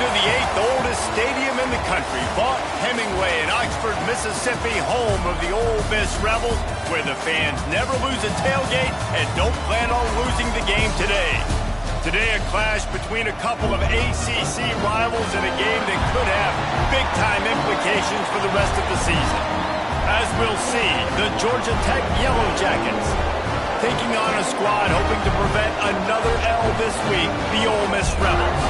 to the 8th oldest stadium in the country, Vaught Hemingway in Oxford, Mississippi, home of the Ole Miss Rebels, where the fans never lose a tailgate and don't plan on losing the game today. Today, a clash between a couple of ACC rivals in a game that could have big-time implications for the rest of the season. As we'll see, the Georgia Tech Yellow Jackets taking on a squad hoping to prevent another L this week, the Ole Miss Rebels.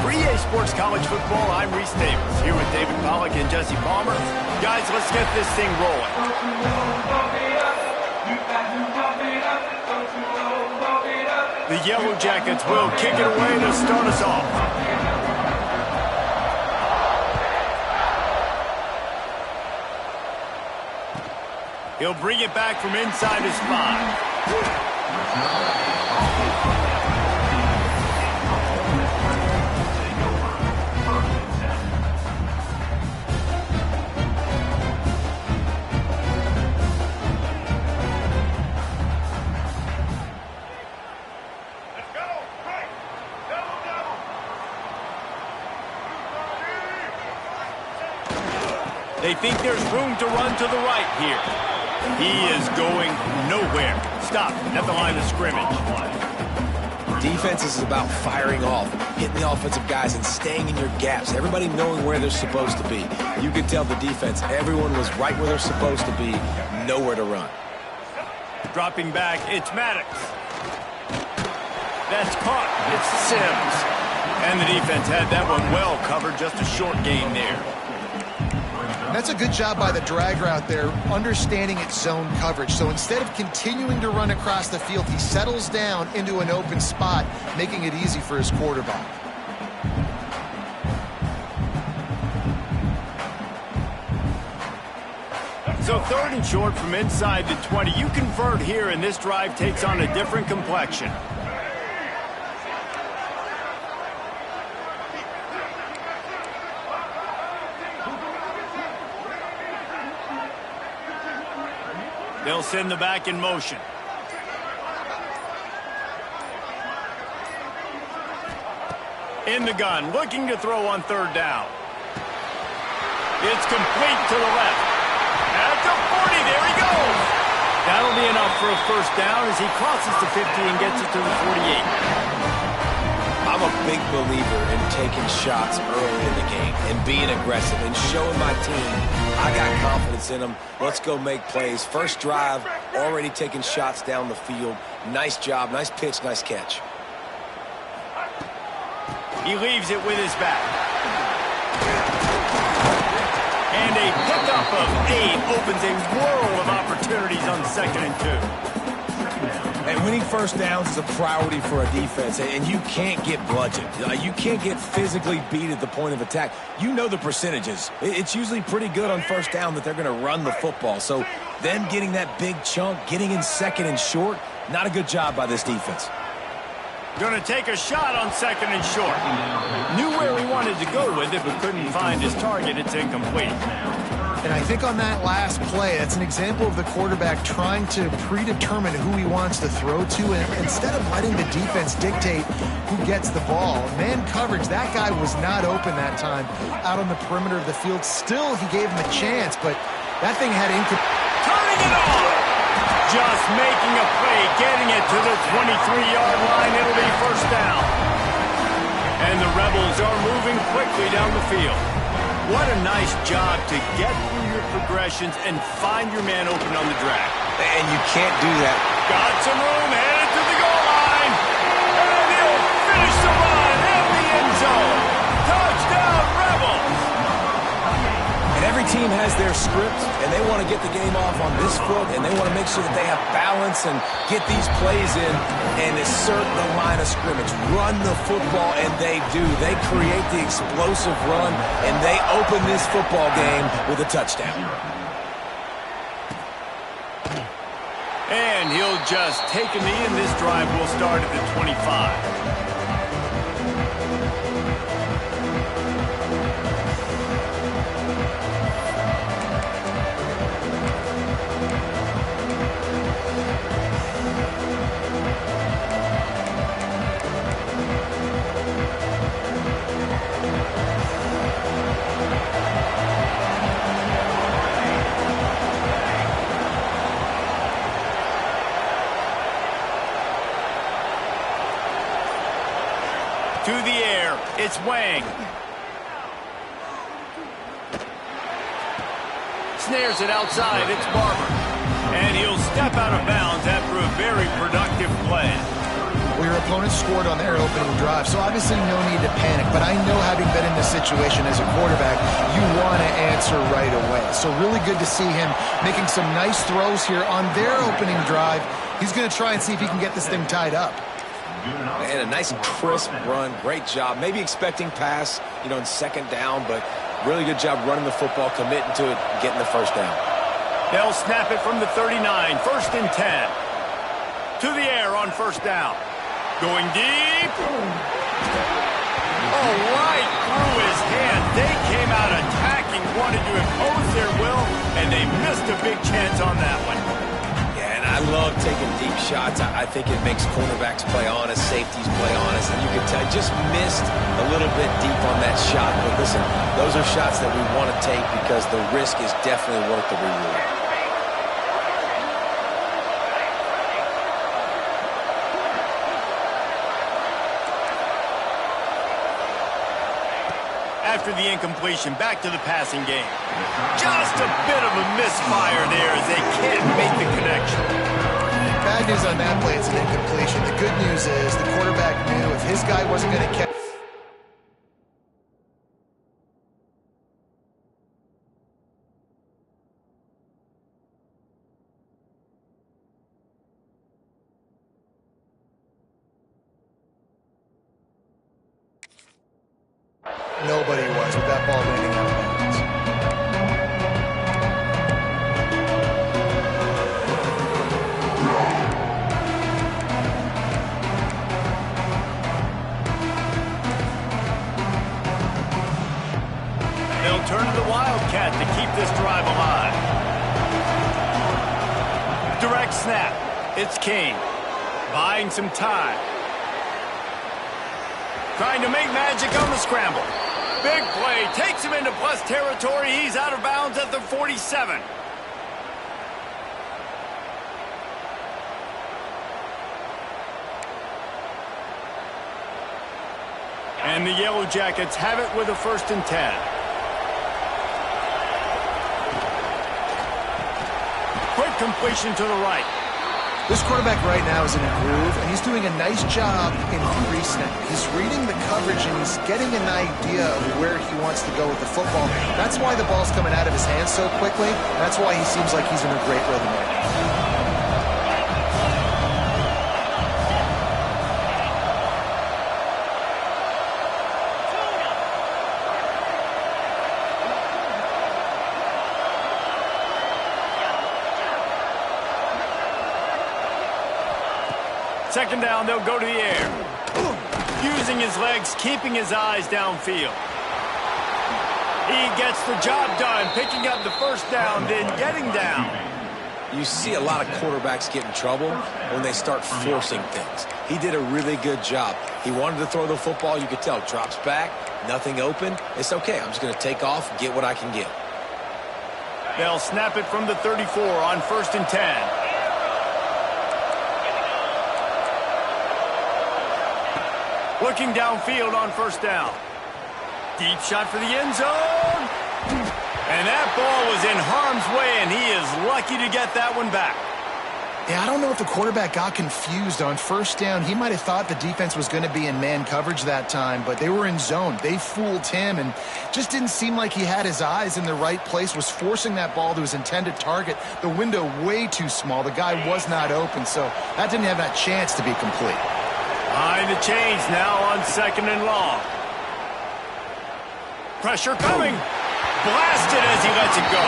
For EA Sports College Football, I'm Reese Davis, here with David Pollack and Jesse Palmer. Guys, let's get this thing rolling. The Yellow Jackets will kick it away to start us off. He'll bring it back from inside his 5. They think there's room to run to the right here. He is going nowhere. Stop at the line of scrimmage. Defense is about firing off, hitting the offensive guys and staying in your gaps. Everybody knowing where they're supposed to be. You can tell the defense, everyone was right where they're supposed to be, nowhere to run. Dropping back, it's Maddox. That's caught. It's Sims. And the defense had that one well covered, just a short gain there. That's a good job by the drag route there, understanding its zone coverage. So instead of continuing to run across the field, he settles down into an open spot, making it easy for his quarterback. So 3rd and short from inside the 20. You convert here, and this drive takes on a different complexion. They'll send the back in motion. In the gun, looking to throw on 3rd down. It's complete to the left. At the 40, there he goes. That'll be enough for a 1st down as he crosses the 50 and gets it to the 48. I'm a big believer in taking shots early in the game and being aggressive and showing my team I got confidence in them. Let's go make plays. First drive, already taking shots down the field. Nice job, nice pitch, nice catch. He leaves it with his back. And a pickup of 8 opens a world of opportunities on 2nd and 2. And winning 1st downs is a priority for a defense, and you can't get bludgeoned. You can't get physically beat at the point of attack. You know the percentages. It's usually pretty good on 1st down that they're going to run the football. So them getting that big chunk, getting in 2nd and short, not a good job by this defense. Going to take a shot on 2nd and short. Knew where he wanted to go with it, but couldn't find his target. It's incomplete. And I think on that last play, that's an example of the quarterback trying to predetermine who he wants to throw to, and instead of letting the defense dictate who gets the ball. Man coverage, that guy was not open that time out on the perimeter of the field. Still, he gave him a chance, but that thing had turning it on! Just making a play, getting it to the 23-yard line. It'll be 1st down. And the Rebels are moving quickly down the field. What a nice job to get through your progressions and find your man open on the drag. And you can't do that. Got some room, headed to the goal line. And he'll finish the run in the end zone. Touchdown, Rebels! And every team has their script, and they want to get the game off on this foot, and they want to make sure that they have balance and get these plays in and assert the line of scrimmage. Run the football, and they do. They create the explosive run, and they open this football game with a touchdown. And he'll just take a knee, and this drive will start at the 25. to the air. It's Wang. Snares it outside. It's Barber. And he'll step out of bounds after a very productive play. Well, your opponent scored on their opening drive, so obviously no need to panic. But I know, having been in this situation as a quarterback, you want to answer right away. So really good to see him making some nice throws here on their opening drive. He's going to try and see if he can get this thing tied up. And a nice crisp run. Great job. Maybe expecting pass, in second down, but really good job running the football, committing to it, getting the first down. They'll snap it from the 39, 1st and 10. To the air on first down. Going deep. Oh, right through his hand. They came out attacking, wanted to impose their will, and they missed a big chance on that one. Yeah, and I love taking deep shots. I think it makes cornerbacks play honest, safeties play honest, and you can tell just missed a little bit deep on that shot. But listen, those are shots that we want to take because the risk is definitely worth the reward. After the incompletion, back to the passing game. Just a bit of a misfire there as they can't make the connection. Bad news on that play, it's an incompletion. The good news is the quarterback knew if his guy wasn't going to catch. Nobody was with that ball landing out of bounds. They'll turn to the Wildcat to keep this drive alive. Direct snap. It's King. Buying some time. Trying to make magic on the scramble. Big play, takes him into plus territory. He's out of bounds at the 47. And the Yellow Jackets have it with a 1st and 10. Quick completion to the right. This quarterback right now is in a groove, and he's doing a nice job in pre-snap. He's reading the coverage, and he's getting an idea of where he wants to go with the football. That's why the ball's coming out of his hands so quickly. That's why he seems like he's in a great rhythm right now. Second down, they'll go to the air. Using his legs, keeping his eyes downfield. He gets the job done, picking up the first down, then getting down. You see a lot of quarterbacks get in trouble when they start forcing things. He did a really good job. He wanted to throw the football. You could tell. Drops back, nothing open. It's okay. I'm just going to take off, get what I can get. They'll snap it from the 34 on 1st and 10. Looking downfield on first down. Deep shot for the end zone. And that ball was in harm's way, and he is lucky to get that one back. Yeah, I don't know if the quarterback got confused on first down. He might have thought the defense was going to be in man coverage that time, but they were in zone. They fooled him, and just didn't seem like he had his eyes in the right place, was forcing that ball to his intended target. The window way too small. The guy was not open, so that didn't have that chance to be complete. Behind the chains now on 2nd and long. Pressure coming. Blasted as he lets it go.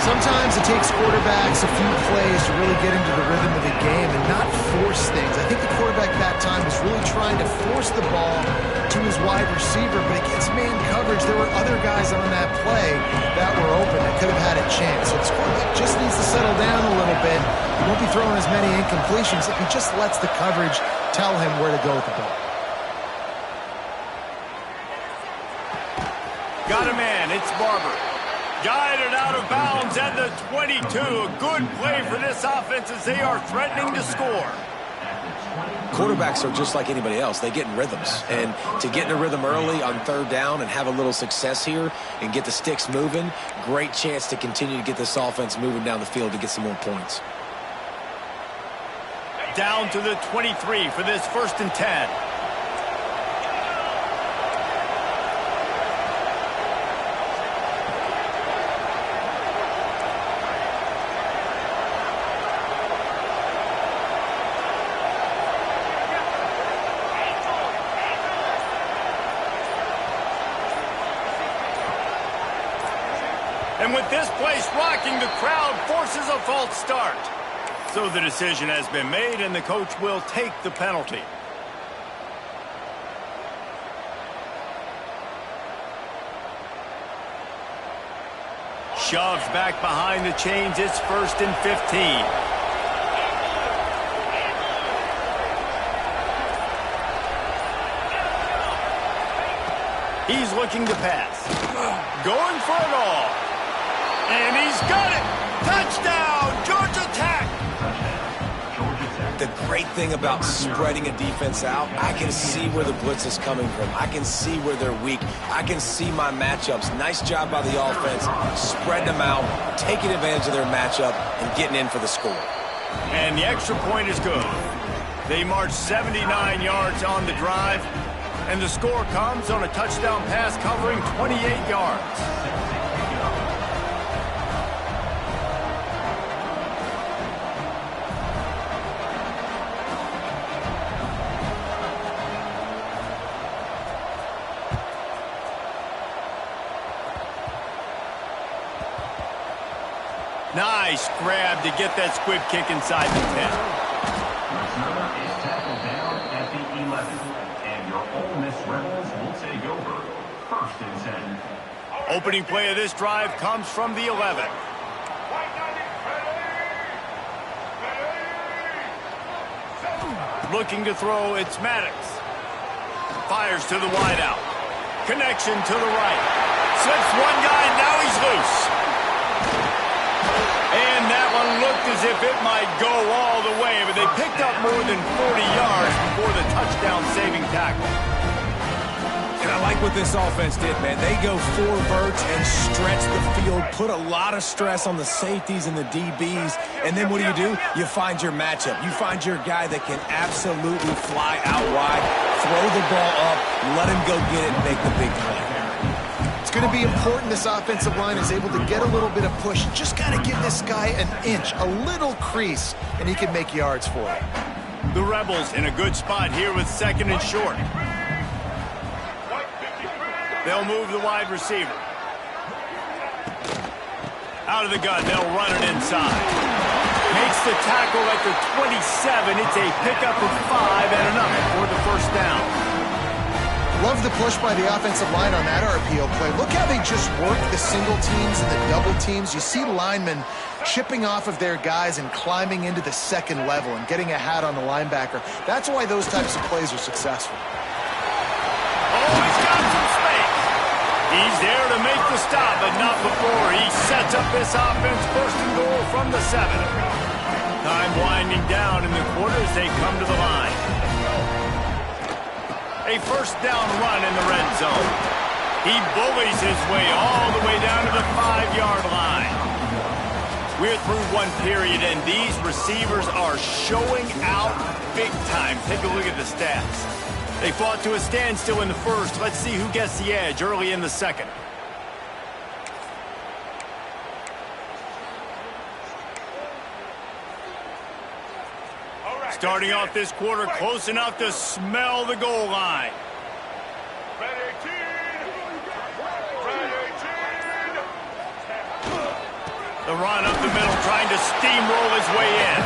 Sometimes it takes quarterbacks a few plays to really get into the rhythm of the game and not force things. I think the quarterback that time was really trying to force the ball to his wide receiver, but against man coverage, there were other guys on that play that were open that could have had a chance. So this quarterback just needs to settle down a little bit. He won't be throwing as many incompletions if he just lets the coverage tell him where to go with the ball. Got a man, it's Barber. Guided out of bounds at the 22. A good play for this offense as they are threatening to score. quarterbacks are just like anybody else. They get in rhythms. And to get in a rhythm early on third down and have a little success here and get the sticks moving, great chance to continue to get this offense moving down the field to get some more points. Down to the 23 for this 1st and 10. And with this place rocking, the crowd forces a false start. So the decision has been made, and the coach will take the penalty. Shoves back behind the chains. It's 1st and 15. He's looking to pass. Going for it all. And he's got it! Touchdown! Georgia Tech! The great thing about spreading a defense out, I can see where the blitz is coming from. I can see where they're weak. I can see my matchups. Nice job by the offense, spreading them out, taking advantage of their matchup, and getting in for the score. And the extra point is good. They march 79 yards on the drive, and the score comes on a touchdown pass covering 28 yards. Nice grab to get that squib kick inside the 10. Returner is tackled down at the 11, and your Ole Miss Rebels will take over 1st and 10. Opening play of this drive comes from the 11. Looking to throw, it's Madden. Fires to the wideout. Connection to the right. Slips one guy, now he's loose. And that one looked as if it might go all the way, but they picked up more than 40 yards before the touchdown-saving tackle. And I like what this offense did, man. They go 4 verts and stretch the field, put a lot of stress on the safeties and the DBs, and then what do? You find your matchup. You find your guy that can absolutely fly out wide, throw the ball up, let him go get it and make the big play. It's going to be important this offensive line is able to get a little bit of push. Just got to give this guy an inch, a little crease, and he can make yards for it. The Rebels in a good spot here with 2nd and short. They'll move the wide receiver. Out of the gun, they'll run it inside. Makes the tackle at the 27. It's a pickup of 5 and enough for the 1st down. Love the push by the offensive line on that RPO play. Look how they just work the single teams and the double teams. You see linemen chipping off of their guys and climbing into the 2nd level and getting a hat on the linebacker. That's why those types of plays are successful. Oh, he's got some space. He's there to make the stop, but not before he sets up this offense 1st and goal from the 7. Time winding down in the quarter as they come to the line. A 1st down run in the red zone. He bullies his way all the way down to the 5-yard line. We're through one period, and these receivers are showing out big time. Take a look at the stats. They fought to a standstill in the 1st. Let's see who gets the edge early in the 2nd. Starting off this quarter, close enough to smell the goal line. The run up the middle, trying to steamroll his way in.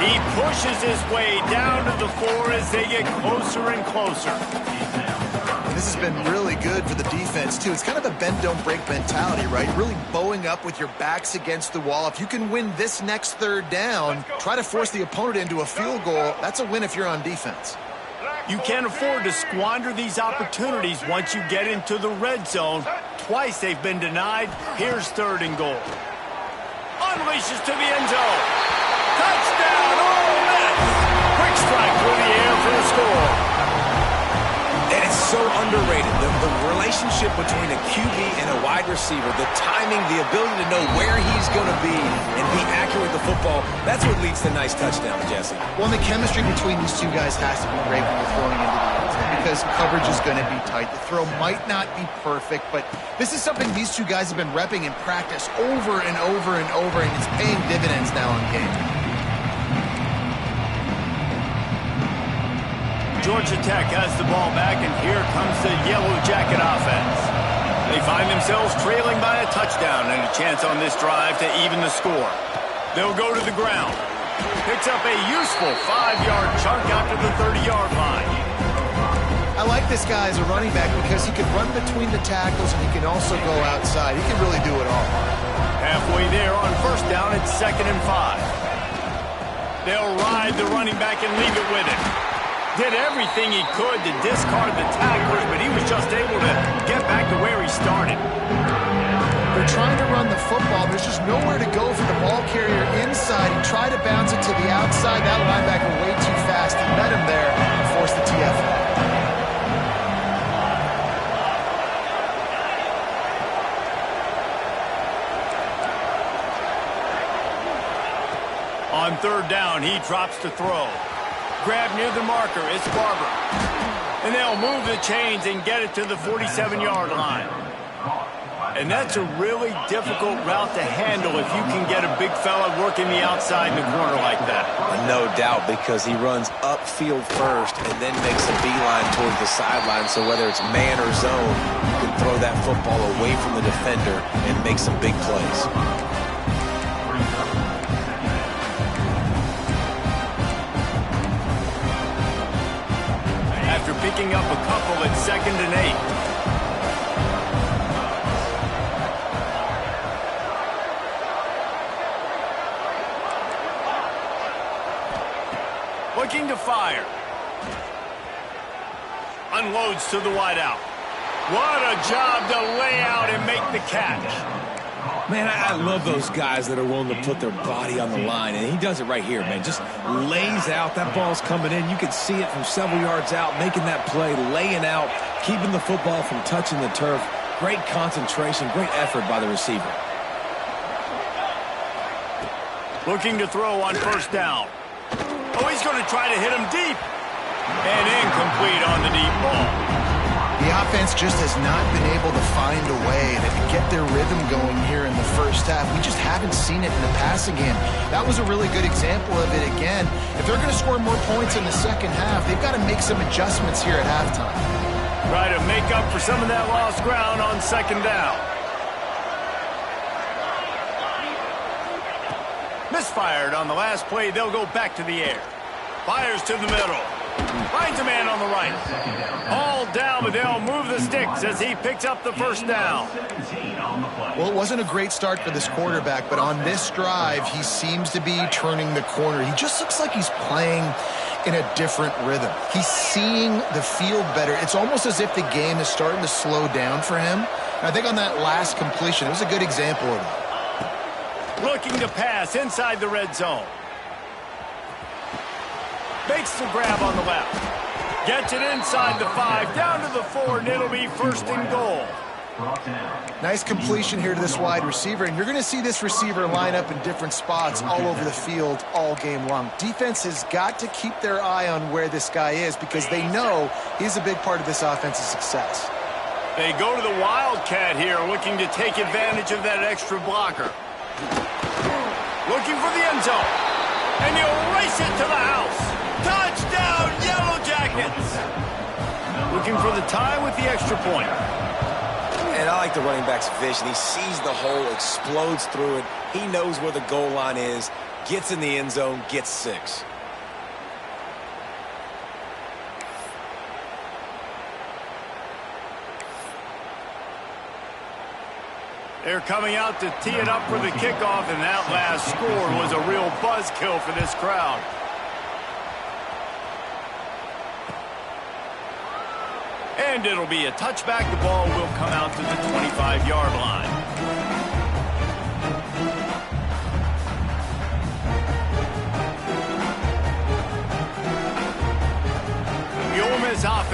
He pushes his way down to the 4 as they get closer and closer. This has been really good for the defense, too. It's kind of a bend-don't-break mentality, right? Really bowing up with your backs against the wall. If you can win this next 3rd down, try to force the opponent into a field goal. That's a win if you're on defense. You can't afford to squander these opportunities once you get into the red zone. Twice they've been denied. Here's 3rd and goal. Unleashes to the end zone. Touchdown, Ole Miss! Quick strike through the air for the score. And it's so underrated. The relationship between a QB and a wide receiver, the timing, the ability to know where he's going to be and be accurate with the football, that's what leads to nice touchdowns, Jesse. Well, and the chemistry between these two guys has to be great when you're throwing into the end zone because coverage is going to be tight. The throw might not be perfect, but this is something these two guys have been repping in practice over and over and over, and it's paying dividends now in game. Georgia Tech has the ball back, and here comes the Yellow Jacket offense. They find themselves trailing by a touchdown and a chance on this drive to even the score. They'll go to the ground. Picks up a useful 5-yard chunk after the 30-yard line. I like this guy as a running back because he can run between the tackles and he can also go outside. He can really do it all. Halfway there on first down, it's 2nd and 5. They'll ride the running back and leave it with him. Did everything he could to discard the tacklers, but he was just able to get back to where he started. They're trying to run the football. There's just nowhere to go for the ball carrier inside. He tried to bounce it to the outside. That linebacker way too fast. He met him there and forced the TFL. On third down, he drops to throw. Grab near the marker, it's Barber. And they'll move the chains and get it to the 47-yard line. And that's a really difficult route to handle if you can get a big fella working the outside in the corner like that. No doubt, because he runs upfield first and then makes a beeline towards the sideline. So whether it's man or zone, you can throw that football away from the defender and make some big plays. After picking up a couple at 2nd and 8. Looking to fire. Unloads to the wideout. What a job to lay out and make the catch. Man, I love those guys that are willing to put their body on the line, and he does it right here, man. Just lays out. That ball's coming in. You can see it from several yards out, making that play, laying out, keeping the football from touching the turf. Great concentration, great effort by the receiver. Looking to throw on first down. Oh, he's going to try to hit him deep. And incomplete on the deep ball. The offense just has not been able to find a way to get their rhythm going here in the first half. We just haven't seen it in the passing game. That was a really good example of it again. If they're going to score more points in the second half, they've got to make some adjustments here at halftime. Try to make up for some of that lost ground on 2nd down. Misfired on the last play. They'll go back to the air. Fires to the middle. Finds a man on the right. All down, but they'll move the sticks as he picks up the first down. Well, it wasn't a great start for this quarterback, but on this drive, he seems to be turning the corner. He just looks like he's playing in a different rhythm. He's seeing the field better. It's almost as if the game is starting to slow down for him. And I think on that last completion, it was a good example of that. Looking to pass inside the red zone. Makes the grab on the left. Gets it inside the 5, down to the 4, and it'll be 1st and goal. Nice completion here to this wide receiver, and you're going to see this receiver line up in different spots all over the field all game long. Defense has got to keep their eye on where this guy is because they know he's a big part of this offense's success. They go to the Wildcat here, looking to take advantage of that extra blocker. Looking for the end zone, and he'll race it to the house. Touchdown, Yellow Jackets! Looking for the tie with the extra point. And I like the running back's vision. He sees the hole, explodes through it. He knows where the goal line is, gets in the end zone, gets 6. They're coming out to tee it up for the kickoff, and that last score was a real buzzkill for this crowd. And it'll be a touchback. The ball will come out to the 25-yard line.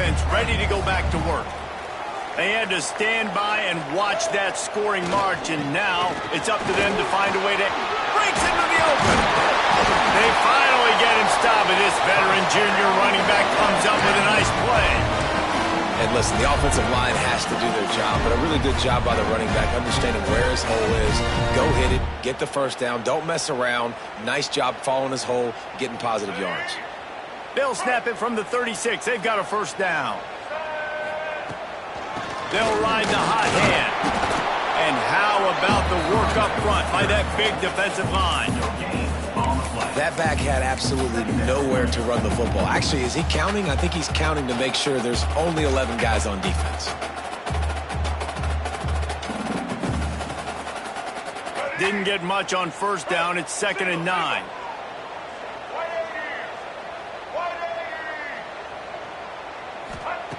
offense ready to go back to work. They had to stand by and watch that scoring march, and now it's up to them to find a way to breaks into the open. They finally get him stopped, and this veteran junior running back comes up with a nice play. And listen, the offensive line has to do their job, but a really good job by the running back, understanding where his hole is. Go hit it, get the first down, don't mess around. Nice job following his hole, getting positive yards. They'll snap it from the 36. They've got a first down. They'll ride the hot hand. And how about the work up front by that big defensive line? That back had absolutely nowhere to run the football. Actually, is he counting? I think he's counting to make sure there's only 11 guys on defense. Didn't get much on first down. It's 2nd and 9.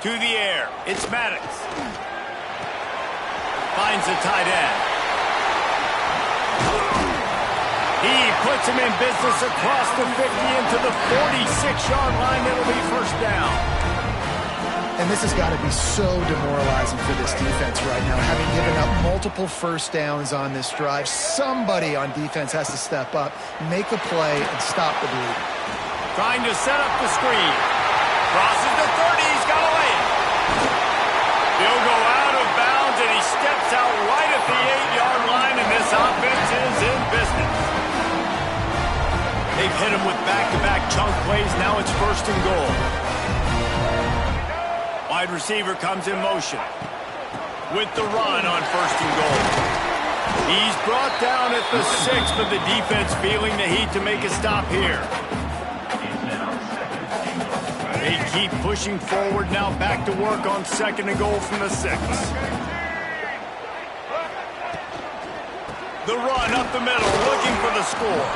To the air. It's Madden. Finds the tight end. He puts him in business across the 50 into the 46-yard line. That'll be first down. And this has got to be so demoralizing for this defense right now. Having given up multiple first downs on this drive, somebody on defense has to step up, make a play, and stop the bleeding. Trying to set up the screen. Crosses the 30. He's got away. He'll go out of bounds, and he steps out right at the 8-yard line, and this offense is in business. They've hit him with back-to-back chunk plays. Now it's 1st and goal. Wide receiver comes in motion with the run on 1st and goal. He's brought down at the 6, but the defense feeling the heat to make a stop here. They keep pushing forward now, back to work on 2nd and goal from the 6. The run up the middle, looking for the score.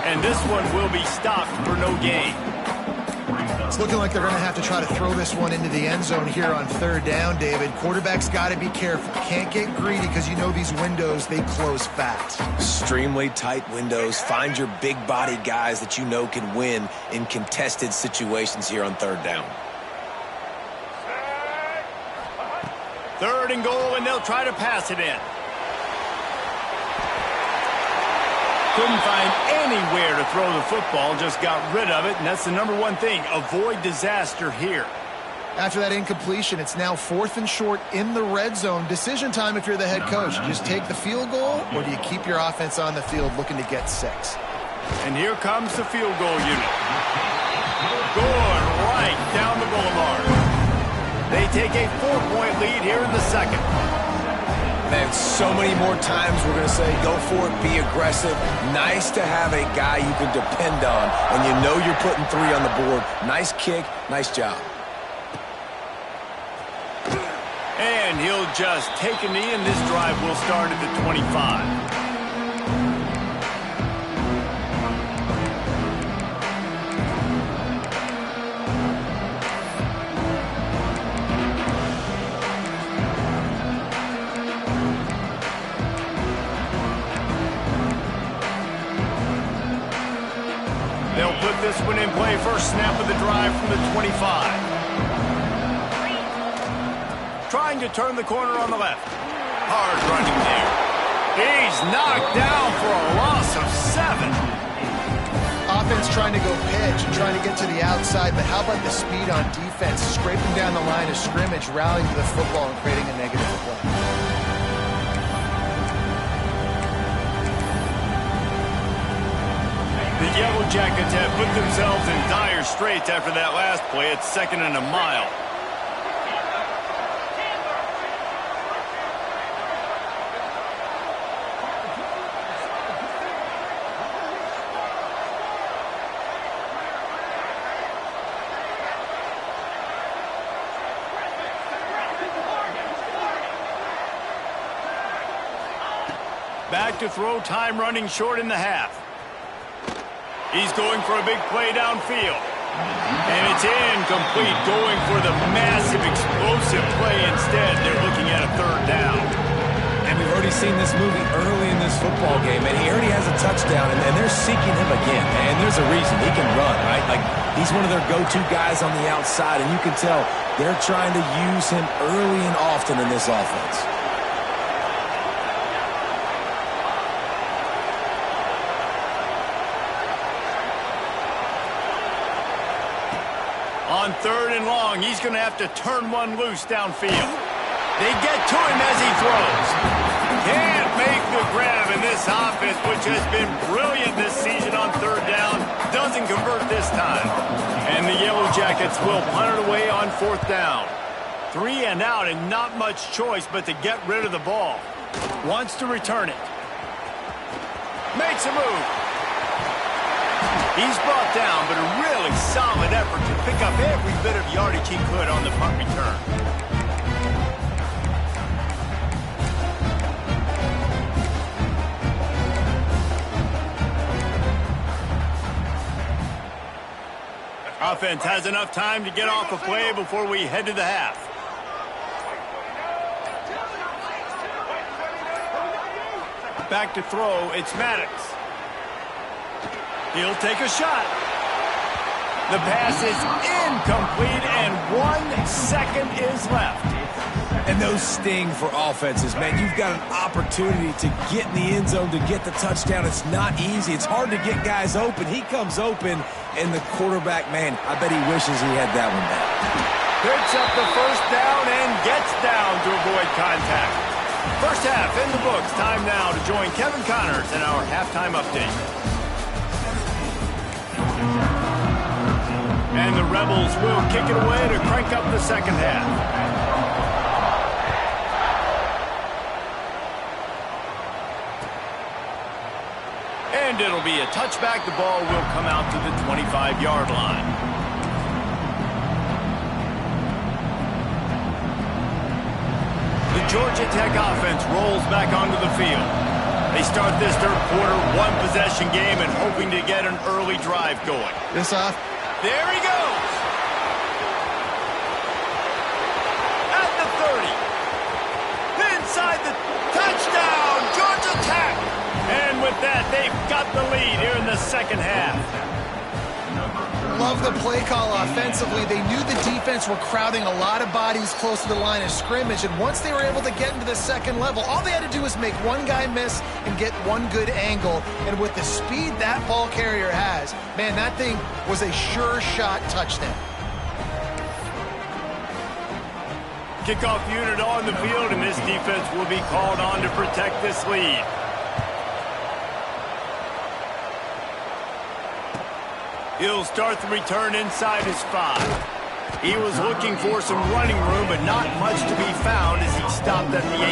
And this one will be stopped for no gain. It's looking like they're going to have to try to throw this one into the end zone here on 3rd down, David. Quarterback's got to be careful. Can't get greedy because you know these windows, they close fast. Extremely tight windows. Find your big-body guys that you know can win in contested situations here on 3rd down. 3rd and goal, and they'll try to pass it in. Couldn't find anywhere to throw the football, just got rid of it, and that's the number one thing. Avoid disaster here. After that incompletion, it's now 4th and short in the red zone. Decision time if you're the head coach. You just take the field goal, or do you keep your offense on the field looking to get 6? And here comes the field goal unit. Going right down the boulevard. They take a 4-point lead here in the 2nd. Man, so many more times we're going to say, go for it, be aggressive. Nice to have a guy you can depend on when you know you're putting 3 on the board. Nice kick, nice job. And he'll just take a knee, and this drive will start at the 25. They'll put this one in play. First snap of the drive from the 25. Trying to turn the corner on the left. Hard running there. He's knocked down for a loss of 7. Offense trying to go pitch and trying to get to the outside, but how about the speed on defense? Scraping down the line of scrimmage, rallying to the football and creating a negative play. The Yellow Jackets have put themselves in dire straits after that last play. It's 2nd and a mile. Back to throw, time running short in the half. He's going for a big play downfield. And it's incomplete, going for the massive explosive play instead. They're looking at a 3rd down. And we've already already seen this movie early in this football game, and he already has a touchdown, and they're seeking him again. And there's a reason. He can run, right? Like, he's one of their go-to guys on the outside, and you can tell they're trying to use him early and often in this offense. On 3rd and long, he's going to have to turn one loose downfield. They get to him as he throws. Can't make the grab in this offense, which has been brilliant this season on 3rd down. Doesn't convert this time. And the Yellow Jackets will punt it away on 4th down. 3 and out and not much choice but to get rid of the ball. Wants to return it. Makes a move. He's brought down, but a really solid effort to pick up every bit of yardage he could on the punt return. Offense has enough time to get off a play before we head to the half. Back to throw, it's Madden. He'll take a shot. The pass is incomplete, and 1 second is left. And those sting for offenses, man. You've got an opportunity to get in the end zone, to get the touchdown. It's not easy. It's hard to get guys open. He comes open, and the quarterback, man, I bet he wishes he had that one back. Picks up the 1st down and gets down to avoid contact. First half in the books. Time now to join Kevin Connors in our halftime update. And the Rebels will kick it away to crank up the second half. And it'll be a touchback. The ball will come out to the 25-yard line. The Georgia Tech offense rolls back onto the field. They start this 3rd quarter one-possession game and hoping to get an early drive going. There he goes. At the 30. Inside the touchdown, Georgia Tech. And with that, they've got the lead here in the second half. Love the play call offensively. They knew the defense were crowding a lot of bodies close to the line of scrimmage, and once they were able to get into the second level, all they had to do was make one guy miss and get one good angle. And with the speed that ball carrier has, man, that thing was a sure shot touchdown. Kickoff unit on the field, and this defense will be called on to protect this lead. He'll start the return inside his 5. He was looking for some running room, but not much to be found as he stopped at the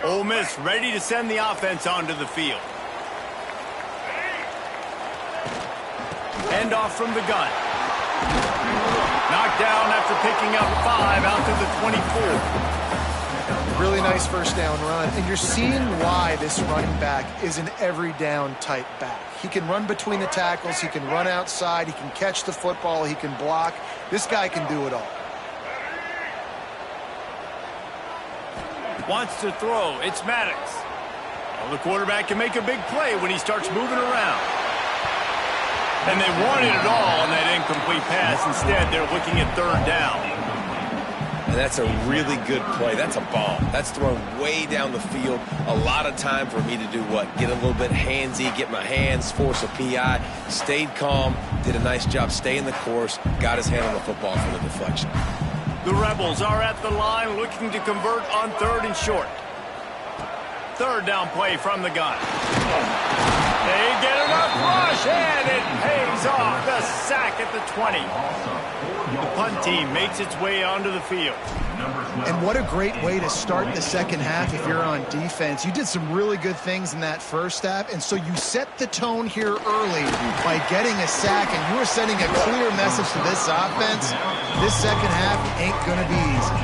18. Ole Miss ready to send the offense onto the field. End off from the gun. Knocked down after picking up 5 out to the 24. Really nice first down run. And you're seeing why this running back is an every down type back. He can run between the tackles. He can run outside. He can catch the football. He can block. This guy can do it all. Wants to throw. It's Maddox. Well, the quarterback can make a big play when he starts moving around. And they wanted it all on that incomplete pass. Instead, they're looking at 3rd down. And that's a really good play. That's a bomb. That's thrown way down the field. A lot of time for me to do what? Get a little bit handsy, get my hands, force a PI. Stayed calm, did a nice job staying the course, got his hand on the football for the deflection. The Rebels are at the line looking to convert on 3rd and short. 3rd down play from the gun. They get enough rush, and it pays off. The sack at the 20. The punt team makes its way onto the field. And what a great way to start the second half if you're on defense. You did some really good things in that first half, and so you set the tone here early by getting a sack, and you were sending a clear message to this offense. This second half ain't going to be easy.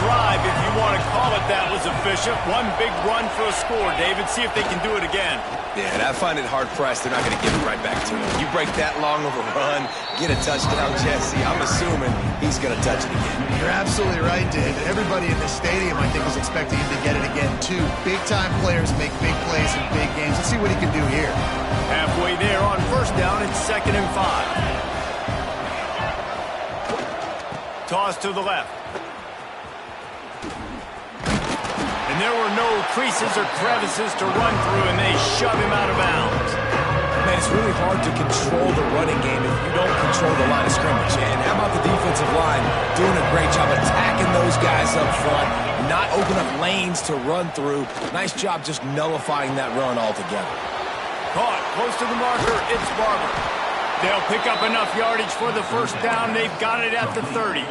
drive, if you want to call it that, was efficient. One big run for a score, David. See if they can do it again. Yeah, and I find it hard-pressed. They're not going to give it right back to him. You break that long of a run, get a touchdown, Jesse, I'm assuming he's going to touch it again. You're absolutely right, David. Everybody in the stadium, I think, is expecting him to get it again, too. Big-time players make big plays in big games. Let's see what he can do here. Halfway there on first down, it's 2nd and 5. Toss to the left. And there were no creases or crevices to run through, and they shove him out of bounds. Man, it's really hard to control the running game if you don't control the line of scrimmage. And how about the defensive line doing a great job attacking those guys up front, not open up lanes to run through. Nice job just nullifying that run altogether. Caught close to the marker, it's Barber. They'll pick up enough yardage for the first down. They've got it at the 30.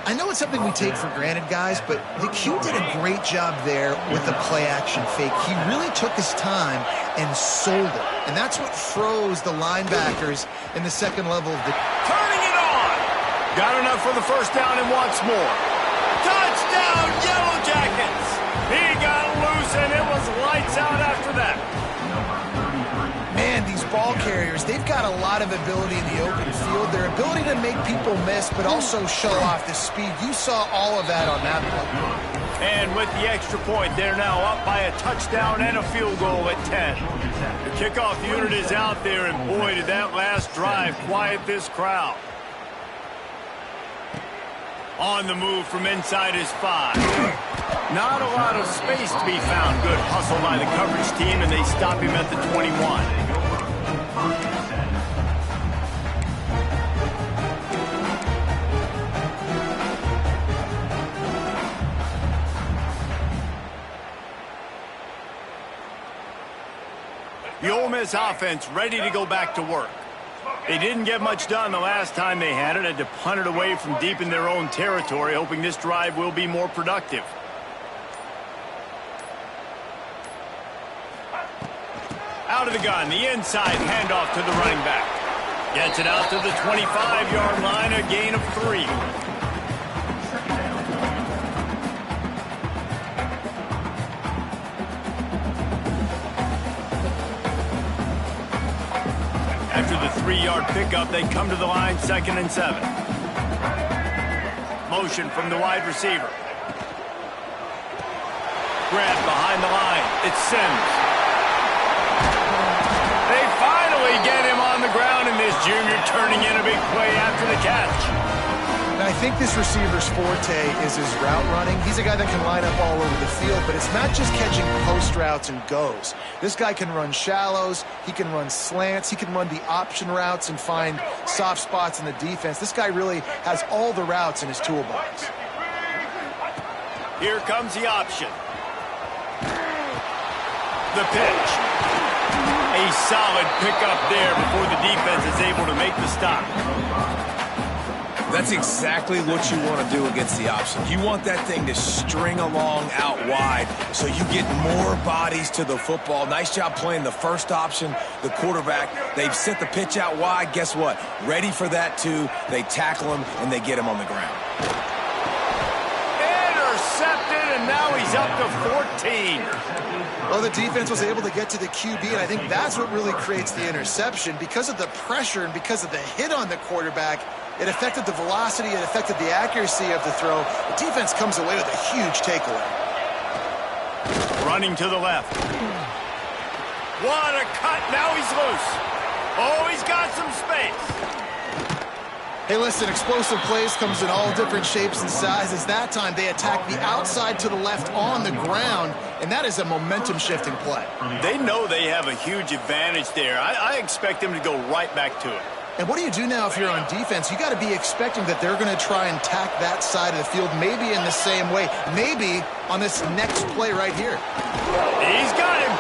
I know it's something we take for granted, guys, but the Q did a great job there with the play-action fake. He really took his time and sold it. And that's what froze the linebackers in the second level of the... Turning it on! Got enough for the first down and wants more. Touchdown, Yellow Jackets! He got loose, and it was lights out after that. Man, these ball carriers, they've got a lot of ability in the open field. Their ability to make people miss, but also show off the speed. You saw all of that on that play. And with the extra point, they're now up by a touchdown and a field goal at 10. The kickoff unit is out there, and boy, did that last drive quiet this crowd. On the move from inside his 5. Not a lot of space to be found. Good hustle by the coverage team, and they stop him at the 21. The Ole Miss offense ready to go back to work. They didn't get much done the last time they had it. Had to punt it away from deep in their own territory, hoping this drive will be more productive. Out of the gun, the inside handoff to the running back. Gets it out to the 25-yard line, a gain of 3. After the 3-yard pickup, they come to the line, 2nd and 7. Motion from the wide receiver. Grab behind the line. It's Sims. They finally get him on the ground, and this junior turning in a big play after the catch. And I think this receiver's forte is his route running. He's a guy that can line up all over the field, but it's not just catching post routes and goes. This guy can run shallows, he can run slants, he can run the option routes and find soft spots in the defense. This guy really has all the routes in his toolbox. Here comes the option. The pitch. A solid pickup there before the defense is able to make the stop. That's exactly what you want to do against the option. You want that thing to string along out wide so you get more bodies to the football. Nice job playing the first option, the quarterback. They've sent the pitch out wide. Guess what? Ready for that, too. They tackle him, and they get him on the ground. Intercepted, and now he's up to 14. Well, the defense was able to get to the QB, and I think that's what really creates the interception. Because of the pressure and because of the hit on the quarterback, it affected the velocity, it affected the accuracy of the throw. The defense comes away with a huge takeaway. Running to the left. What a cut. Now he's loose. Oh, he's got some space. Hey, listen, explosive plays comes in all different shapes and sizes. That time, they attack the outside to the left on the ground, and that is a momentum-shifting play. They know they have a huge advantage there. I expect them to go right back to it. And what do you do now if you're on defense? You got to be expecting that they're going to try and tack that side of the field, maybe in the same way, maybe on this next play right here. He's got him.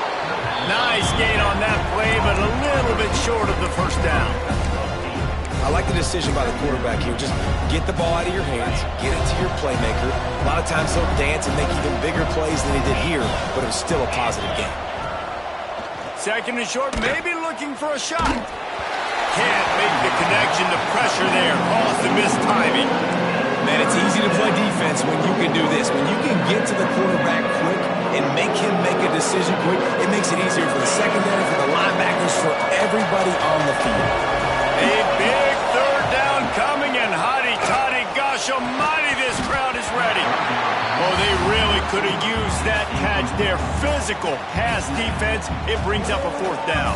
Nice gain on that play, but a little bit short of the first down. I like the decision by the quarterback here. Just get the ball out of your hands, get it to your playmaker. A lot of times they'll dance and make even bigger plays than they did here, but it was still a positive game. 2nd and short, maybe looking for a shot. Can't make the connection. The pressure there caused the missed timing. Man, it's easy to play defense when you can do this. When you can get to the quarterback quick and make him make a decision quick, it makes it easier for the secondary, for the linebackers, for everybody on the field. A big third down coming, and hotty-toddy, gosh almighty, this crowd is ready. Oh, they really could have used that catch there. Physical pass defense. It brings up a fourth down.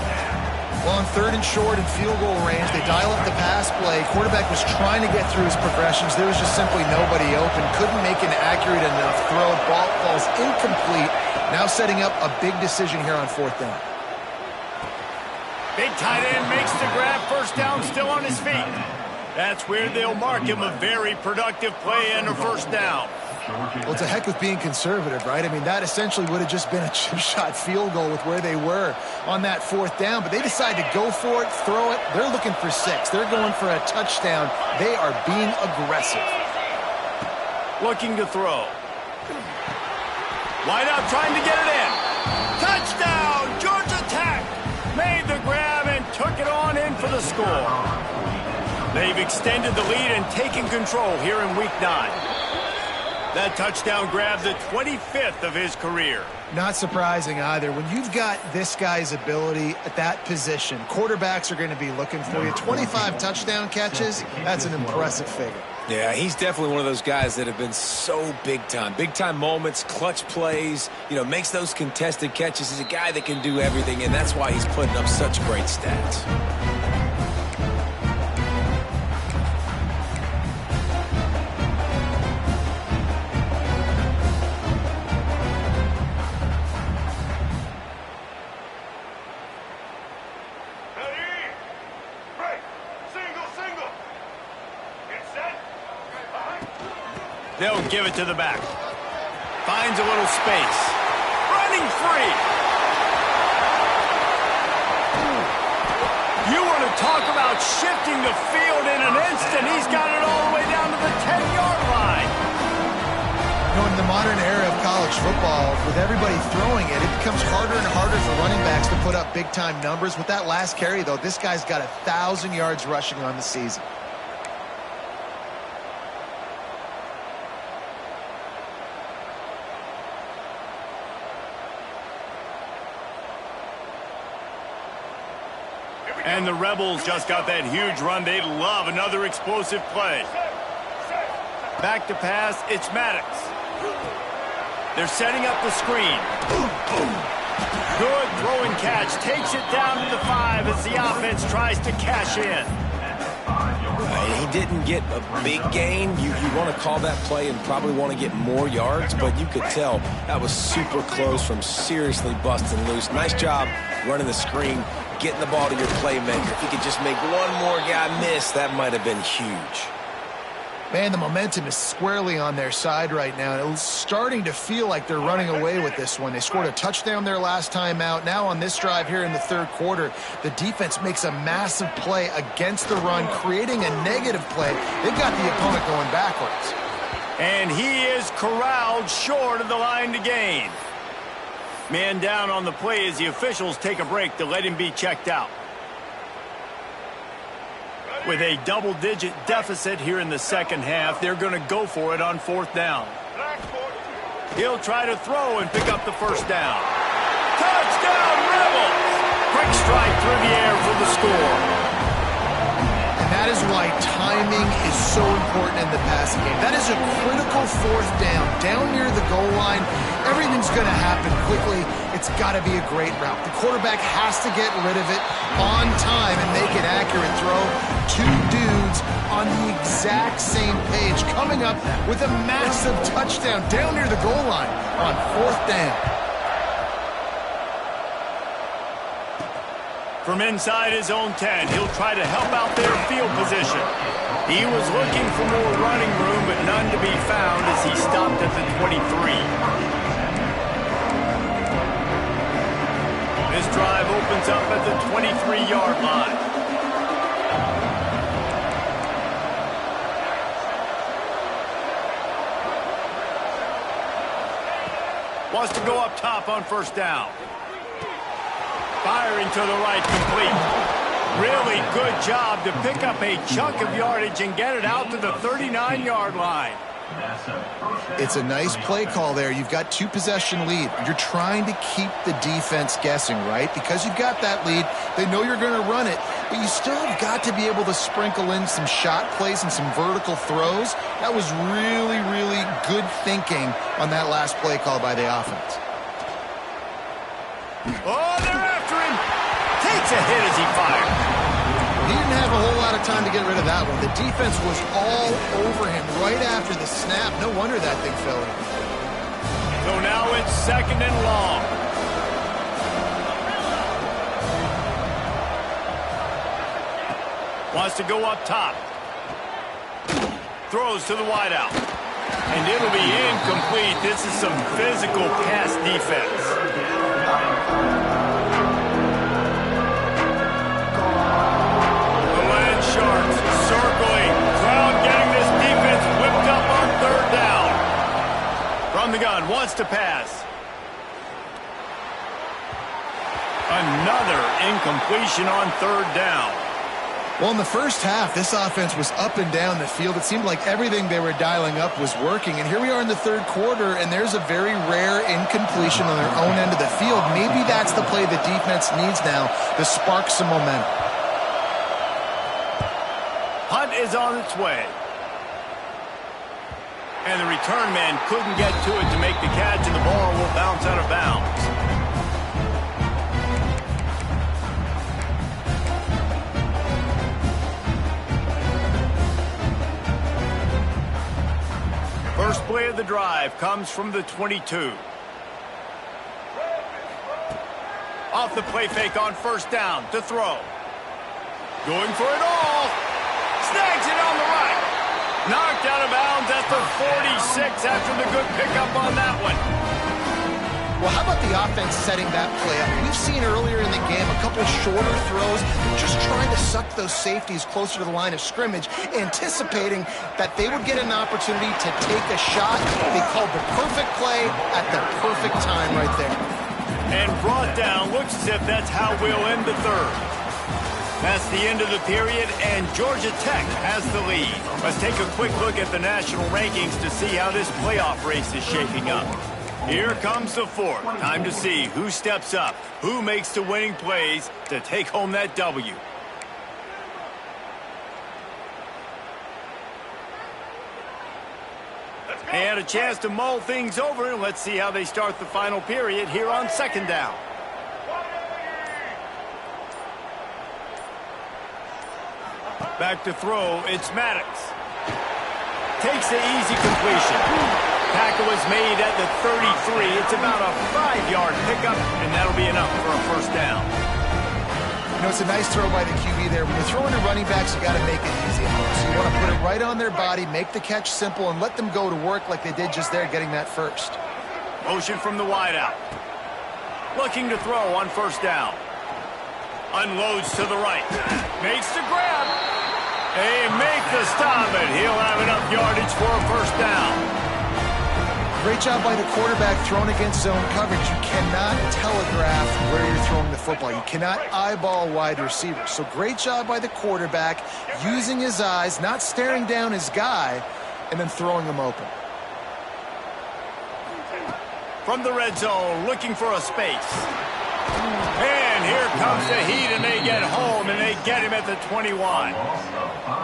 Well, on third and short and field goal range, they dial up the pass play. Quarterback was trying to get through his progressions. There was just simply nobody open. Couldn't make an accurate enough throw. Ball falls incomplete. Now setting up a big decision here on fourth down. Big tight end makes the grab. First down, still on his feet. That's where they'll mark him. A very productive play and a first down. Well, it's a heck of being conservative, right? I mean, that essentially would have just been a chip-shot field goal with where they were on that fourth down. But they decided to go for it, throw it. They're looking for 6. They're going for a touchdown. They are being aggressive. Looking to throw. Wide out, trying to get it in. Touchdown! Georgia Tech made the grab and took it on in for the score. They've extended the lead and taken control here in Week 9. That touchdown grab, the 25th of his career. Not surprising either. When you've got this guy's ability at that position, quarterbacks are going to be looking for you. 25 touchdown catches, that's an impressive figure. Yeah, he's definitely one of those guys that have been so big time. Big time moments, clutch plays, makes those contested catches. He's a guy that can do everything, and that's why he's putting up such great stats. They'll give it to the back. Finds a little space. Running free. You want to talk about shifting the field in an instant. He's got it all the way down to the 10-yard line. In the modern era of college football, with everybody throwing it, it becomes harder and harder for running backs to put up big-time numbers. With that last carry, though, this guy's got 1,000 yards rushing on the season. And the Rebels just got that huge run. They love another explosive play. Back to pass, it's Madden. They're setting up the screen. Good throwing catch. Takes it down to the 5 as the offense tries to cash in. He didn't get a big gain. You want to call that play and probably want to get more yards, but you could tell that was super close from seriously busting loose. Nice job running the screen, getting the ball to your playmaker. If you could just make one more guy miss, that might have been huge. Man, the momentum is squarely on their side right now. And it's starting to feel like they're running away with this one. They scored a touchdown their last time out. Now on this drive here in the third quarter, the defense makes a massive play against the run, creating a negative play. They've got the opponent going backwards. And he is corralled short of the line to gain. Man down on the play as the officials take a break to let him be checked out. With a double-digit deficit here in the second half, they're going to go for it on fourth down. He'll try to throw and pick up the first down. Touchdown, Rebels! Quick strike through the air for the score. And that is why timing is so important in the passing game. That is a critical fourth down. Down near the goal line, everything's going to happen quickly. It's got to be a great route. The quarterback has to get rid of it on time and make an accurate throw. Two dudes on the exact same page coming up with a massive touchdown down near the goal line on fourth down. From inside his own 10, he'll try to help out their field position. He was looking for more running room, but none to be found as he stopped at the 23. This drive opens up at the 23-yard line. Wants to go up top on first down. Firing to the right, complete. Really good job to pick up a chunk of yardage and get it out to the 39-yard line. It's a nice play call there. You've got 2-possession lead. You're trying to keep the defense guessing, right? Because you've got that lead, they know you're going to run it, but you still have got to be able to sprinkle in some shot plays and some vertical throws. That was really, really good thinking on that last play call by the offense. Oh, they're after him. Takes a hit as he fired. He didn't have a whole lot of time to get rid of that one. The defense was all over him right after the snap. No wonder that thing fell in. So now it's 2nd and long. Wants to go up top. Throws to the wideout. And it'll be incomplete. This is some physical pass defense. Sharks circling. Crowd getting this defense whipped up on 3rd down. From the gun, wants to pass. Another incompletion on 3rd down. Well, in the first half, this offense was up and down the field. It seemed like everything they were dialing up was working. And here we are in the 3rd quarter, and there's a very rare incompletion on their own end of the field. Maybe that's the play the defense needs now to spark some momentum. Hunt is on its way. And the return man couldn't get to it to make the catch, and the ball will bounce out of bounds. First play of the drive comes from the 22. Off the play fake on 1st down to throw. Going for it all. Snags it on the right. Knocked out of bounds at the 46 after the good pickup on that one. Well, how about the offense setting that play up? We've seen earlier in the game a couple shorter throws, just trying to suck those safeties closer to the line of scrimmage, anticipating that they would get an opportunity to take a shot. They called the perfect play at the perfect time right there. And brought down. Looks as if that's how we'll end the 3rd. That's the end of the period, and Georgia Tech has the lead. Let's take a quick look at the national rankings to see how this playoff race is shaping up. Here comes the 4th. Time to see who steps up, who makes the winning plays to take home that W. They had a chance to mull things over, and let's see how they start the final period here on 2nd down. Back to throw, it's Maddox. Takes the easy completion. Tackle is made at the 33. It's about a 5-yard pickup, and that'll be enough for a 1st down. You know, it's a nice throw by the QB there. When you're throwing to running backs, you got to make it easy on them. So you want to put it right on their body, make the catch simple, and let them go to work like they did just there, getting that first. Motion from the wideout. Looking to throw on 1st down. Unloads to the right. Makes the grab. They make the stop, and he'll have enough yardage for a 1st down. Great job by the quarterback throwing against zone coverage. You cannot telegraph where you're throwing the football. You cannot eyeball wide receivers. So great job by the quarterback using his eyes, not staring down his guy, and then throwing him open. From the red zone, looking for a space. And here comes the heat, and they get home, and they get him at the 21.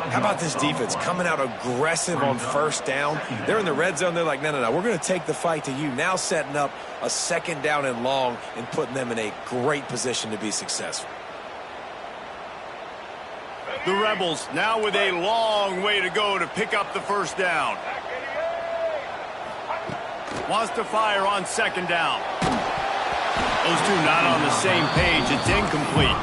How about this defense coming out aggressive on 1st down? They're in the red zone. They're like, no, we're going to take the fight to you. Now setting up a 2nd down and long and putting them in a great position to be successful. The Rebels now with a long way to go to pick up the 1st down. Wants to fire on 2nd down. Those two not on the same page. It's incomplete.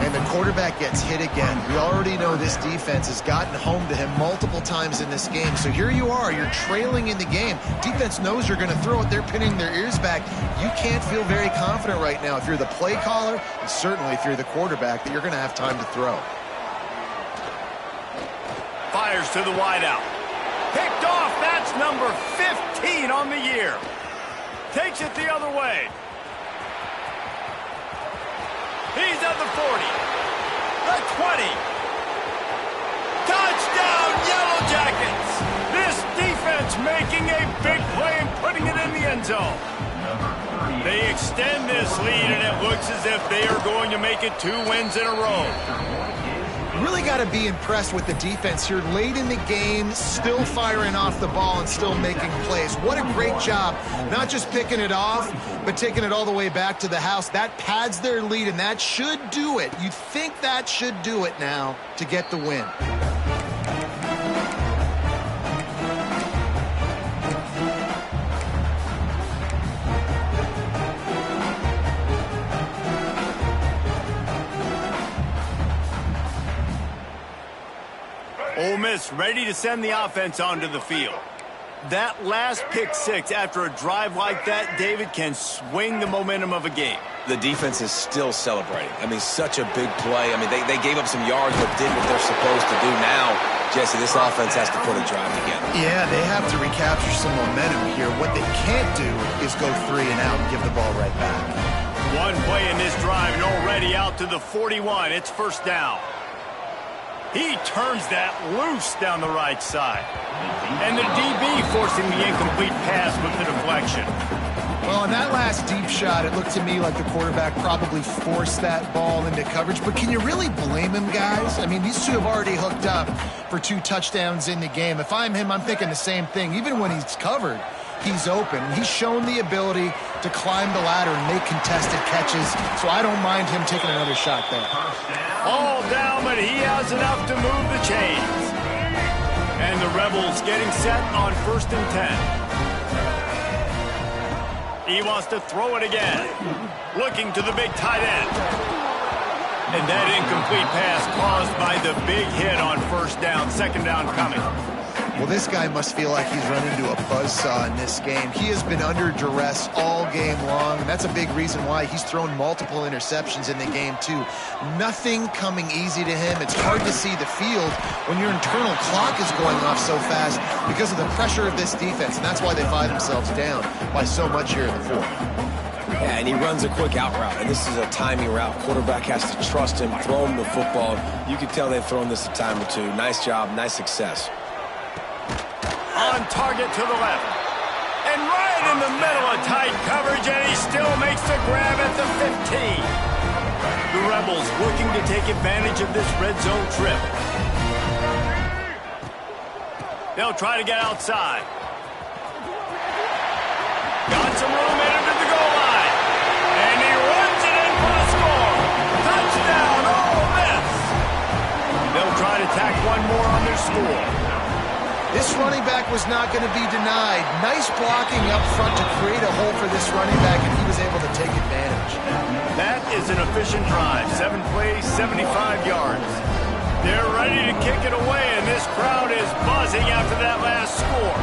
And the quarterback gets hit again. We already know this defense has gotten home to him multiple times in this game. So here you are. You're trailing in the game. Defense knows you're going to throw it. They're pinning their ears back. You can't feel very confident right now if you're the play caller, and certainly if you're the quarterback, that you're going to have time to throw. Fires to the wideout. Picked off. That's number 15 on the year. Takes it the other way. He's at the 40. The 20. Touchdown, Yellow Jackets. This defense making a big play and putting it in the end zone. They extend this lead, and it looks as if they are going to make it 2 wins in a row. Really got to be impressed with the defense here. Late in the game, still firing off the ball and still making plays. What a great job. Not just picking it off, but taking it all the way back to the house. That pads their lead, and that should do it. You think that should do it now to get the win. Ole Miss ready to send the offense onto the field. That last pick six after a drive like that, David, can swing the momentum of a game. The defense is still celebrating. I mean, such a big play. I mean, they gave up some yards but did what they're supposed to do. Now, Jesse, this offense has to put a drive together. Yeah, they have to recapture some momentum here. What they can't do is go 3 and out and give the ball right back. One play in this drive and already out to the 41. It's first down. He turns that loose down the right side. And the DB forcing the incomplete pass with the deflection. Well, in that last deep shot, it looked to me like the quarterback probably forced that ball into coverage. But can you really blame him, guys? I mean, these two have already hooked up for 2 touchdowns in the game. If I'm him, I'm thinking the same thing. Even when he's covered, he's open. He's shown the ability to climb the ladder and make contested catches. So I don't mind him taking another shot there. All down, but he has enough to move the chains. And the Rebels getting set on 1st and 10. He wants to throw it again. Looking to the big tight end. And that incomplete pass caused by the big hit on 1st down. 2nd down coming. Well, this guy must feel like he's run into a buzzsaw in this game. He has been under duress all game long, and that's a big reason why he's thrown multiple interceptions in the game, too. Nothing coming easy to him. It's hard to see the field when your internal clock is going off so fast because of the pressure of this defense, and that's why they find themselves down by so much here in the 4th. Yeah, and he runs a quick out route, and this is a timing route. Quarterback has to trust him, throw him the football. You can tell they've thrown this a time or two. Nice job, nice success. On target to the left. And right in the middle of tight coverage, and he still makes the grab at the 15. The Rebels looking to take advantage of this red zone trip. They'll try to get outside. Got some room in into the goal line. And he runs it in for the score. Touchdown, Ole Miss. They'll try to tack one more on their score. This running back was not going to be denied. Nice blocking up front to create a hole for this running back, and he was able to take advantage. That is an efficient drive. 7 plays, 75 yards. They're ready to kick it away, and this crowd is buzzing after that last score.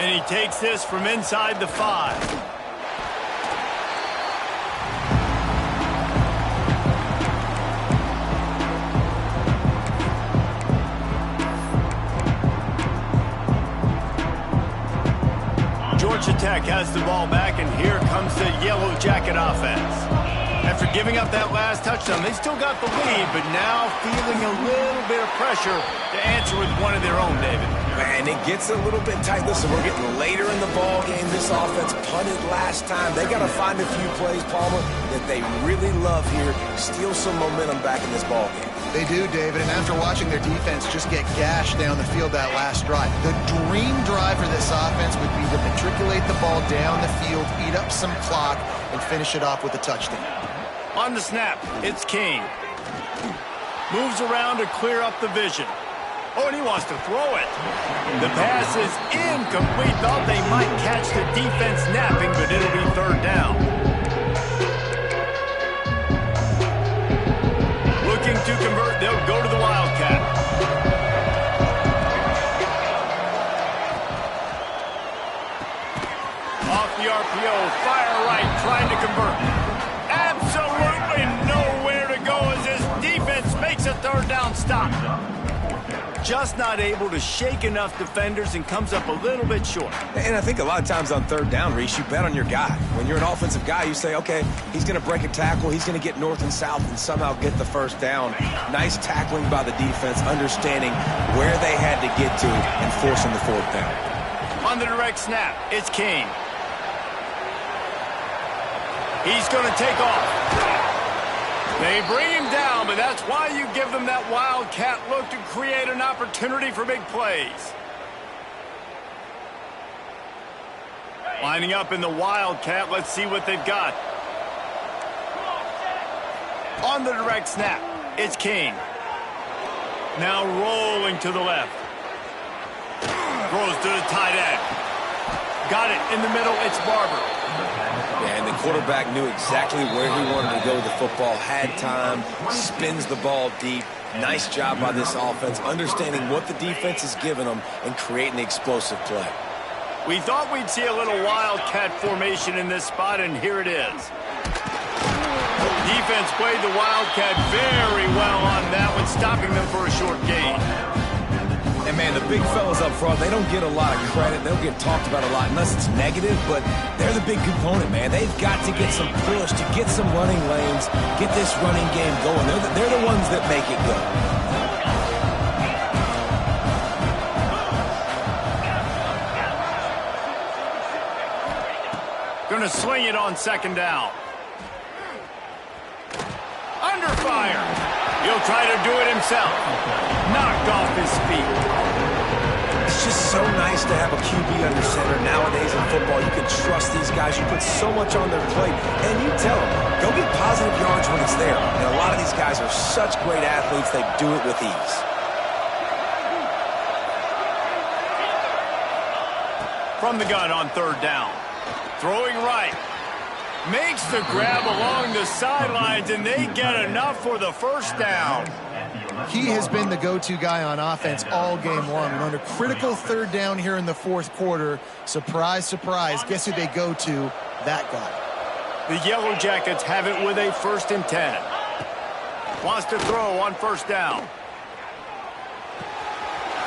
And he takes this from inside the 5. Georgia Tech has the ball back, and here comes the Yellow Jacket offense. After giving up that last touchdown, they still got the lead, but now feeling a little bit of pressure to answer with one of their own, David. Man, it gets a little bit tight. Listen, we're getting later in the ball game. This offense punted last time. They got to find a few plays, Palmer, that they really love here. Steal some momentum back in this ball game. They do, David, and after watching their defense just get gashed down the field that last drive, the dream drive for this offense would be to matriculate the ball down the field, eat up some clock, and finish it off with a touchdown. On the snap, it's King. Moves around to clear up the vision. Oh, and he wants to throw it. The pass is incomplete. Thought they might catch the defense napping, but it'll be 3rd down. Looking to convert, they'll go to the Wildcat. Off the RPO, fire right, trying to convert. Absolutely nowhere to go as his defense makes a 3rd down stop. just not able to shake enough defenders and comes up a little bit short. And I think a lot of times on third down, Reese, you bet on your guy. When you're an offensive guy, you say, okay, he's going to break a tackle, he's going to get north and south and somehow get the first down. Nice tackling by the defense, understanding where they had to get to and forcing the fourth down. On the direct snap, it's King. He's going to take off. They bring him down, but that's why you give them that wildcat look to create an opportunity for big plays. Lining up in the wildcat, let's see what they've got. On the direct snap, it's King. Now rolling to the left. Throws to the tight end. Got it in the middle, it's Barber. Yeah, and the quarterback knew exactly where he wanted to go with the football, had time, spins the ball deep. Nice job by this offense, understanding what the defense is giving them and creating the explosive play. We thought we'd see a little wildcat formation in this spot, and here it is. Defense played the wildcat very well on that one, stopping them for a short gain. And, man, the big fellas up front, they don't get a lot of credit. They don't get talked about a lot unless it's negative, but they're the big component, man. They've got to get some push, to get some running lanes, get this running game going. They're the ones that make it go. Going to sling it on second down. Under fire. He'll try to do it himself. Knocked off his feet. It's just so nice to have a QB under center. Nowadays in football, you can trust these guys. You put so much on their plate, and you tell them, go get positive yards when it's there. And a lot of these guys are such great athletes, they do it with ease. From the gun on third down. Throwing right. Makes the grab along the sidelines, and they get enough for the first down. He has been the go-to guy on offense all game long. And on a critical third down here in the fourth quarter, surprise, surprise, guess who they go to? That guy. The Yellow Jackets have it with a 1st and 10. Wants to throw on first down.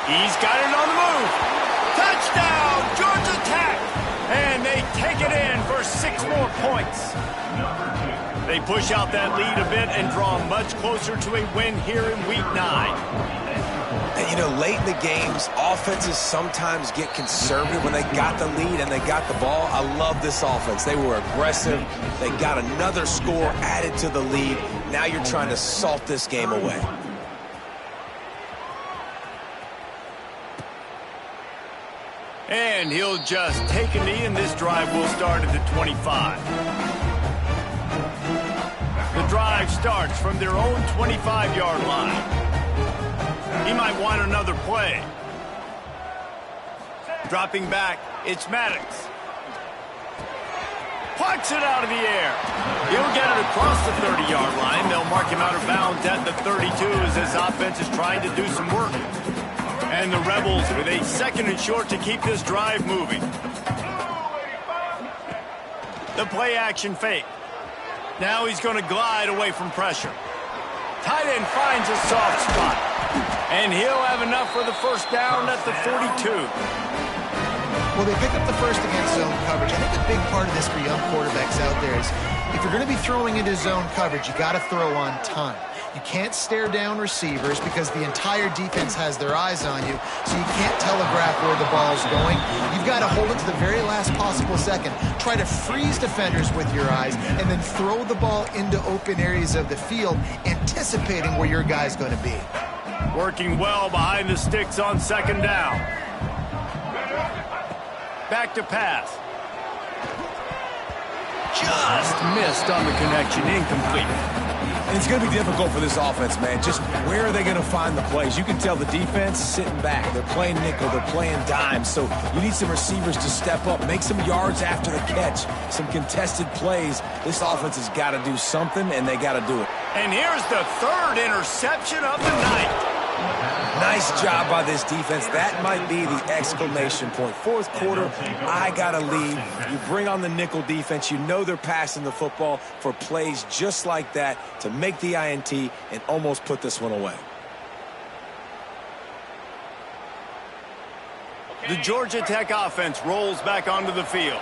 He's got it on the move. Touchdown, Georgia Tech. And they take it in for 6 more points. They push out that lead a bit and draw much closer to a win here in Week 9. And, you know, late in the games, offenses sometimes get conservative when they got the lead and they got the ball. I love this offense. They were aggressive. They got another score added to the lead. Now you're trying to salt this game away. And he'll just take a knee, and this drive will start at the 25. The drive starts from their own 25-yard line. He might want another play. Dropping back, it's Maddox. Plucks it out of the air. He'll get it across the 30-yard line. They'll mark him out of bounds at the 32 as this offense is trying to do some work. And the Rebels with a 2nd and short to keep this drive moving. The play action fake. Now he's going to glide away from pressure. Tight end finds a soft spot. And he'll have enough for the first down at the 42. Well, they pick up the first against zone coverage. I think a big part of this for young quarterbacks out there is if you're going to be throwing into zone coverage, you got to throw on time. You can't stare down receivers because the entire defense has their eyes on you, so you can't telegraph where the ball's going. You've got to hold it to the very last possible second. Try to freeze defenders with your eyes and then throw the ball into open areas of the field, anticipating where your guy's going to be. Working well behind the sticks on second down. Back to pass. Just missed on the connection, incomplete. And it's going to be difficult for this offense, man. Just where are they going to find the plays? You can tell the defense sitting back. They're playing nickel. They're playing dime. So you need some receivers to step up, make some yards after the catch, some contested plays. This offense has got to do something, and they got to do it. And here's the 3rd interception of the night. Nice job by this defense. That might be the exclamation point. Fourth quarter, I got to lead. You bring on the nickel defense. You know they're passing the football for plays just like that to make the INT and almost put this one away. The Georgia Tech offense rolls back onto the field.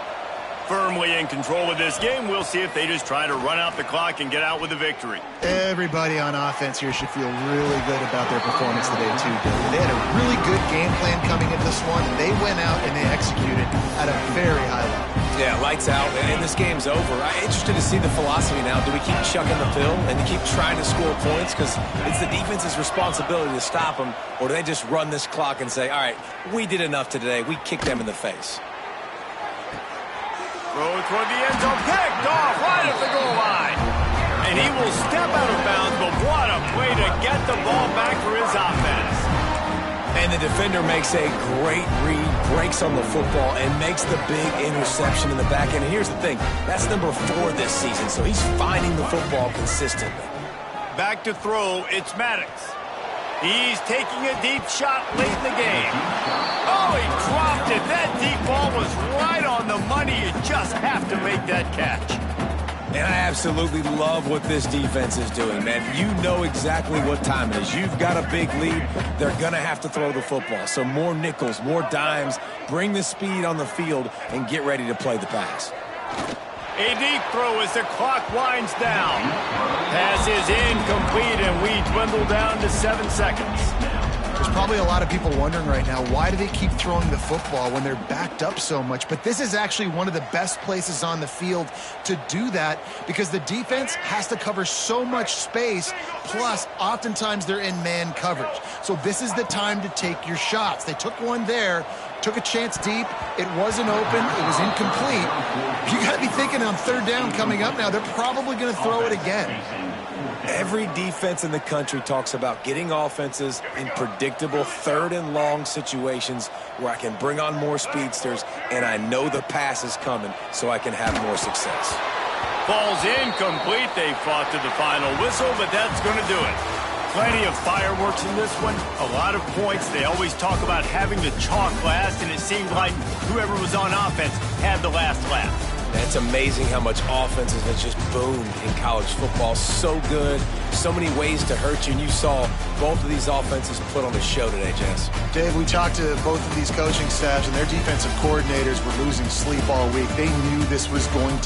Firmly in control of this game, we'll see if they just try to run out the clock and get out with a victory. Everybody on offense here should feel really good about their performance today, too, David. They had a really good game plan coming into this one. They went out and they executed at a very high level. Yeah, lights out, and this game's over. I'm interested to see the philosophy now. Do we keep chucking the pill and keep trying to score points because it's the defense's responsibility to stop them, or do they just run this clock and say, all right, we did enough today. We kicked them in the face. Throw toward the end zone, picked off right at the goal line. And he will step out of bounds, but what a play to get the ball back for his offense. And the defender makes a great read, breaks on the football, and makes the big interception in the back end. And here's the thing, that's number 4 this season, so he's finding the football consistently. Back to throw, it's Maddox. He's taking a deep shot late in the game. Oh, he dropped it. That deep ball was right on the money. You just have to make that catch. And I absolutely love what this defense is doing, man. You know exactly what time it is. You've got a big lead. They're going to have to throw the football. So more nickels, more dimes, bring the speed on the field, and get ready to play the pass. A deep throw as the clock winds down. Pass is incomplete, and we dwindle down to 7 seconds. There's probably a lot of people wondering right now, why do they keep throwing the football when they're backed up so much? But this is actually one of the best places on the field to do that because the defense has to cover so much space, plus oftentimes they're in man coverage. So this is the time to take your shots. They took one there, took a chance deep. It wasn't open. It was incomplete. You got to be thinking on 3rd down coming up now, they're probably going to throw it again. Every defense in the country talks about getting offenses in predictable 3rd and long situations where I can bring on more speedsters and I know the pass is coming so I can have more success. Ball's incomplete. They fought to the final whistle, but that's going to do it. Plenty of fireworks in this one. A lot of points. They always talk about having the chalk last, and it seemed like whoever was on offense had the last laugh. It's amazing how much offense has just boomed in college football. So good, so many ways to hurt you, and you saw both of these offenses put on the show today, Jess. Dave, we talked to both of these coaching staffs, and their defensive coordinators were losing sleep all week. They knew this was going to